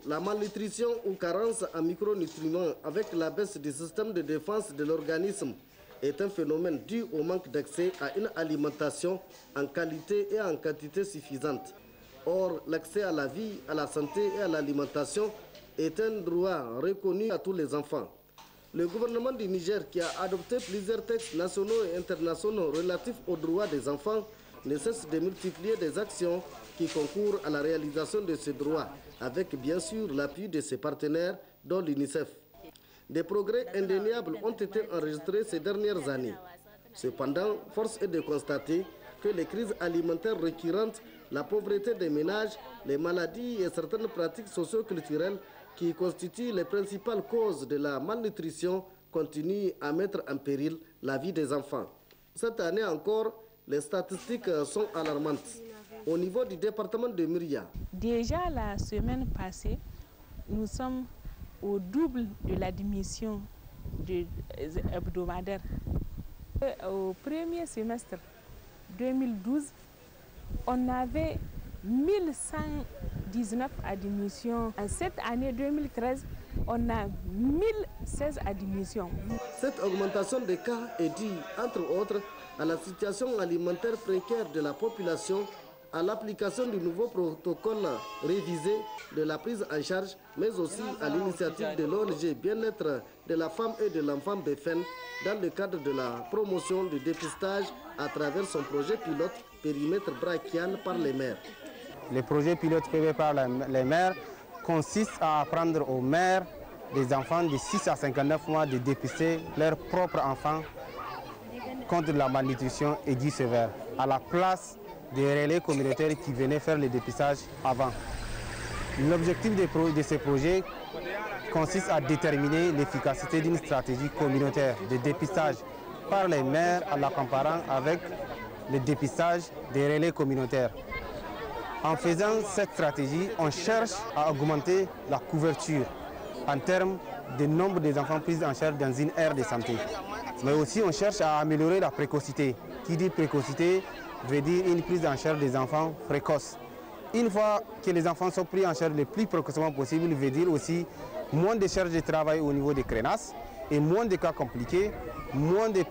la malnutrition ou carence en micronutriments avec la baisse du système de défense de l'organisme est un phénomène dû au manque d'accès à une alimentation en qualité et en quantité suffisante. Or, l'accès à la vie, à la santé et à l'alimentation est un droit reconnu à tous les enfants. Le gouvernement du Niger, qui a adopté plusieurs textes nationaux et internationaux relatifs aux droits des enfants, ne cesse de multiplier des actions qui concourent à la réalisation de ce droit, avec bien sûr l'appui de ses partenaires, dont l'UNICEF. Des progrès indéniables ont été enregistrés ces dernières années. Cependant, force est de constater que les crises alimentaires récurrentes, la pauvreté des ménages, les maladies et certaines pratiques socio-culturelles qui constituent les principales causes de la malnutrition continuent à mettre en péril la vie des enfants. Cette année encore, les statistiques sont alarmantes. Au niveau du département de Myria. Déjà la semaine passée, nous sommes au double de l'admission hebdomadaire. Au premier semestre 2012, on avait 1119 admissions. En cette année 2013, on a 1016 admissions. Cette augmentation des cas est due, entre autres, à la situation alimentaire précaire de la population, à l'application du nouveau protocole révisé de la prise en charge, mais aussi à l'initiative de l'ONG Bien-être de la femme et de l'enfant BFN dans le cadre de la promotion du dépistage à travers son projet pilote périmètre brachial par les mères. Le projet pilote PV par les mères consiste à apprendre aux mères des enfants de 6 à 59 mois de dépister leurs propres enfants contre la malnutrition aiguë sévère, à la place des relais communautaires qui venaient faire le dépistage avant. L'objectif de ce projet consiste à déterminer l'efficacité d'une stratégie communautaire de dépistage par les mères en la comparant avec le dépistage des relais communautaires. En faisant cette stratégie, on cherche à augmenter la couverture en termes de nombre des enfants pris en charge dans une aire de santé. Mais aussi on cherche à améliorer la précocité. Qui dit précocité veut dire une prise en charge des enfants précoces. Une fois que les enfants sont pris en charge le plus précocement possible, veut dire aussi moins de charges de travail au niveau des CRENAS et moins de cas compliqués, moins de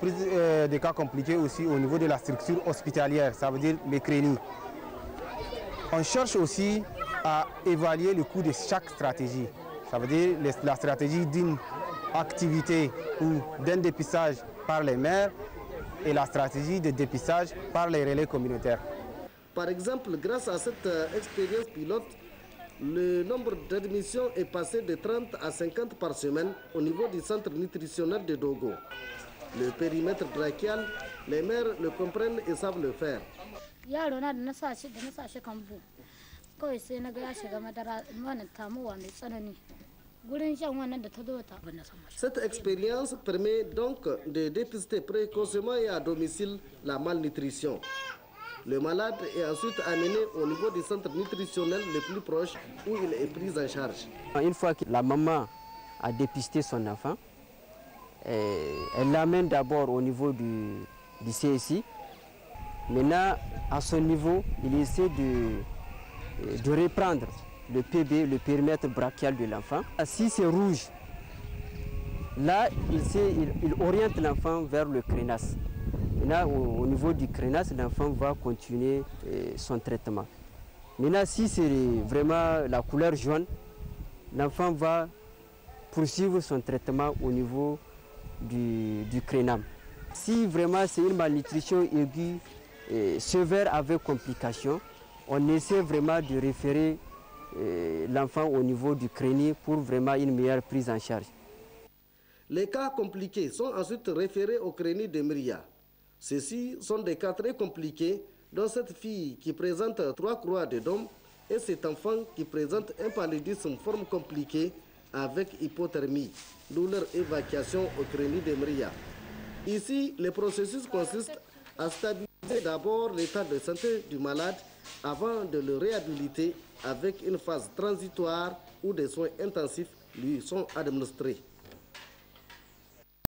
cas compliqués aussi au niveau de la structure hospitalière, ça veut dire les CRENI. On cherche aussi à évaluer le coût de chaque stratégie. Ça veut dire la stratégie d'une activité ou d'un dépistage par les mères et la stratégie de dépistage par les relais communautaires. Par exemple, grâce à cette expérience pilote, le nombre d'admissions est passé de 30 à 50 par semaine au niveau du centre nutritionnel de Dogo. Le périmètre brachial, les mères le comprennent et savent le faire. Cette expérience permet donc de dépister précocement et à domicile la malnutrition. Le malade est ensuite amené au niveau du centre nutritionnel le plus proche où il est pris en charge. Une fois que la maman a dépisté son enfant, elle l'amène d'abord au niveau du CSI. Maintenant, à son niveau, il essaie de reprendre le PB, le périmètre brachial de l'enfant. Si c'est rouge, là, il oriente l'enfant vers le CRENAS. Maintenant, au niveau du CRENAS, l'enfant va continuer son traitement. Maintenant, si c'est vraiment la couleur jaune, l'enfant va poursuivre son traitement au niveau du CRENAM. Si vraiment c'est une malnutrition aiguë, sévère avec complications, on essaie vraiment de référer l'enfant au niveau du CRENI pour vraiment une meilleure prise en charge. Les cas compliqués sont ensuite référés au CRENI de Myria. Ceux-ci sont des cas très compliqués, dont cette fille qui présente 3 croix de Dôme et cet enfant qui présente un paludisme forme compliquée avec hypothermie, d'où leur évacuation au CRENI de Myria. Ici, le processus consiste à stabiliser d'abord l'état de santé du malade avant de le réhabiliter avec une phase transitoire où des soins intensifs lui sont administrés.